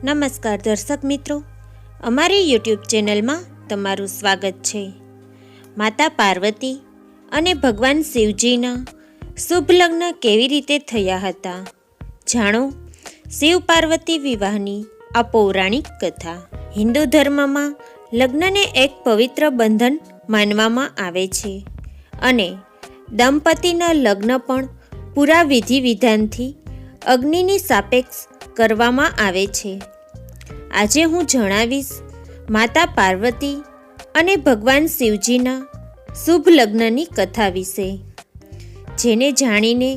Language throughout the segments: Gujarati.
નમસ્કાર દર્શક મિત્રો, અમારી યુટ્યુબ ચેનલમાં તમારું સ્વાગત છે। માતા પાર્વતી અને ભગવાન શિવજીના શુભ લગ્ન કેવી રીતે થયા હતા, જાણો શિવ પાર્વતી વિવાહની આ પૌરાણિક કથા। હિન્દુ ધર્મમાં લગ્નને એક પવિત્ર બંધન માનવામાં આવે છે અને દંપતીના લગ્ન પણ પૂરા વિધિ વિધાનથી અગ્નિની સાપેક્ષ કરવામાં આવે છે। આજે હું જણાવીશ માતા પાર્વતી અને ભગવાન શિવજીના શુભ લગ્નની કથા વિશે, જેને જાણીને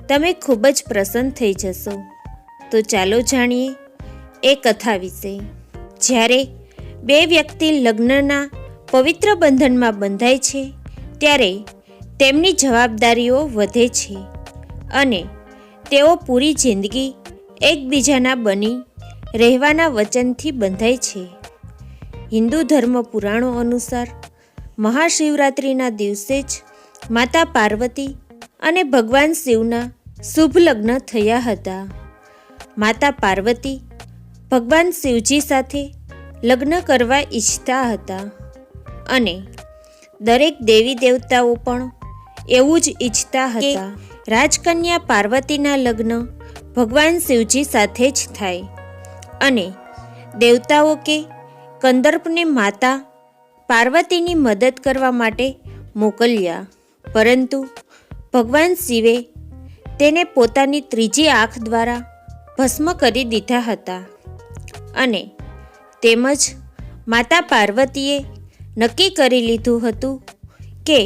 તમે ખૂબ જ પ્રસન્ન થઈ જશો। તો ચાલો જાણીએ એ કથા વિશે। જ્યારે બે વ્યક્તિ લગ્નના પવિત્ર બંધનમાં બંધાય છે ત્યારે તેમની જવાબદારીઓ વધે છે અને તેઓ પૂરી જિંદગી એકબીજાના બની રહેવાના વચનથી બંધાય છે। હિન્દુ ધર્મ પુરાણો અનુસાર મહાશિવરાત્રિના દિવસે જ માતા પાર્વતી અને ભગવાન શિવના શુભ લગ્ન થયા હતા। માતા પાર્વતી ભગવાન શિવજી સાથે લગ્ન કરવા ઈચ્છતા હતા અને દરેક દેવી દેવતાઓ પણ એવું જ ઈચ્છતા હતા। રાજકન્યા પાર્વતીના લગ્ન ભગવાન શિવજી સાથે જ થાય અને દેવતાઓ કે કંદર્પને માતા પાર્વતીની મદદ કરવા માટે મોકલ્યા, પરંતુ ભગવાન શિવે તેને પોતાની ત્રીજી આંખ દ્વારા ભસ્મ કરી દીધા હતા અને તેમજ માતા પાર્વતીએ નક્કી કરી લીધું હતું કે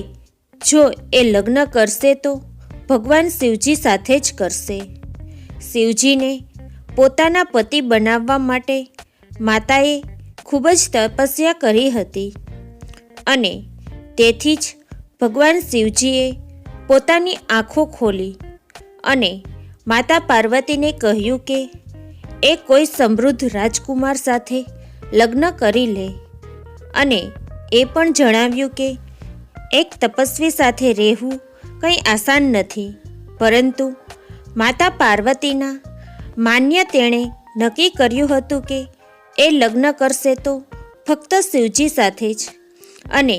જો એ લગ્ન કરશે તો ભગવાન શિવજી સાથે જ કરશે। શિવજીને પોતાના પતિ બનાવવા માટે માતાએ ખૂબ જ તપસ્યા કરી હતી અને તેથી જ ભગવાન શિવજીએ પોતાની આંખો ખોલી અને માતા પાર્વતીને કહ્યું કે એ કોઈ સમૃદ્ધ રાજકુમાર સાથે લગ્ન કરી લે અને એ પણ જણાવ્યું કે એક તપસ્વી સાથે રહેવું કંઈ આસાન નથી, પરંતુ માતા પાર્વતીના માન્ય તેણે નક્કી કર્યું હતું કે એ લગ્ન કરશે તો ફક્ત શિવજી સાથે જ। અને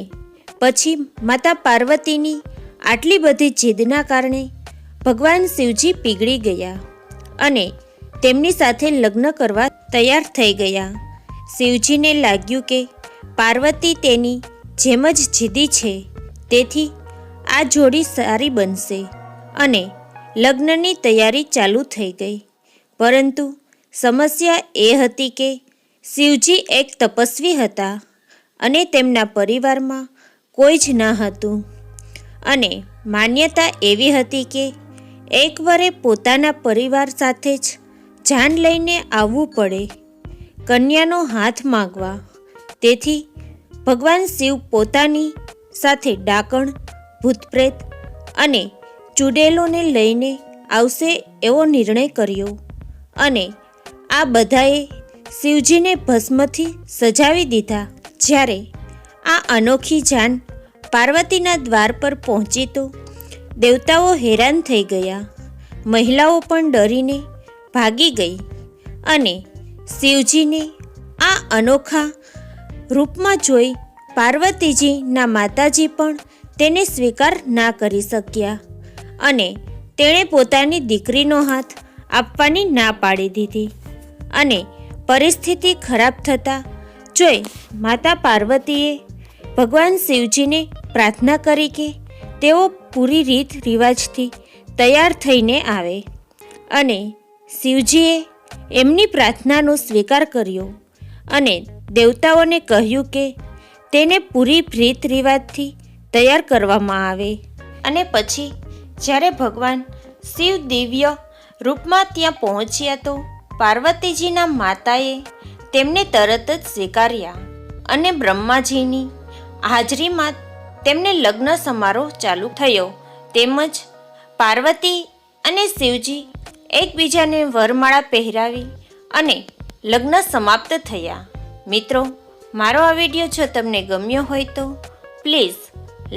પછી માતા પાર્વતીની આટલી બધી જીદના કારણે ભગવાન શિવજી પીગળી ગયા અને તેમની સાથે લગ્ન કરવા તૈયાર થઈ ગયા। શિવજીને લાગ્યું કે પાર્વતી તેની જેમ જ જીદી છે, તેથી આ જોડી સારી બનશે અને લગ્નની તૈયારી ચાલુ થઈ ગઈ। પરંતુ સમસ્યા એ હતી કે શિવજી એક તપસ્વી હતા અને તેમના પરિવારમાં કોઈ જ ન હતું અને માન્યતા એવી હતી કે એક વરે પોતાના પરિવાર સાથે જ જાન લઈને આવવું પડે કન્યાનો હાથ માંગવા। તેથી ભગવાન શિવ પોતાની સાથે ડાકણ, ભૂતપ્રેત અને ચૂડેલોને લઈને આવશે એવો નિર્ણય કર્યો અને આ બધાએ શિવજીને ભસ્મથી સજાવી દીધા। જ્યારે આ અનોખી જાન પાર્વતીના દ્વાર પર પહોંચી તો દેવતાઓ હેરાન થઈ ગયા, મહિલાઓ પણ ડરીને ભાગી ગઈ અને શિવજીને આ અનોખા રૂપમાં જોઈ પાર્વતીજીના માતાજી પણ તેને સ્વીકાર ના કરી શક્યા અને તેણે પોતાની દીકરીનો હાથ આપવાની ના પાડી દીધી અને પરિસ્થિતિ ખરાબ થતાં જોઈ માતા પાર્વતીએ ભગવાન શિવજીને પ્રાર્થના કરી કે તેઓ પૂરી રીત રિવાજથી તૈયાર થઈને આવે અને શિવજીએ એમની પ્રાર્થનાનો સ્વીકાર કર્યો અને દેવતાઓને કહ્યું કે તેને પૂરી રીત રિવાજથી તૈયાર કરવામાં આવે। અને પછી જ્યારે ભગવાન શિવ દિવ્ય રૂપમાં ત્યાં પહોંચ્યા તો પાર્વતીજીના માતાએ તેમને તરત જ સ્વીકાર્યા અને બ્રહ્માજીની હાજરીમાં તેમને લગ્ન સમારોહ ચાલુ થયો। તેમજ પાર્વતી અને શિવજી એકબીજાને વરમાળા પહેરાવી અને લગ્ન સમાપ્ત થયા। મિત્રો, મારો આ વિડીયો જો તમને ગમ્યો હોય તો પ્લીઝ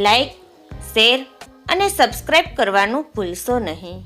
લાઈક, શેર અને સબસ્ક્રાઈબ કરવાનું ભૂલશો નહીં।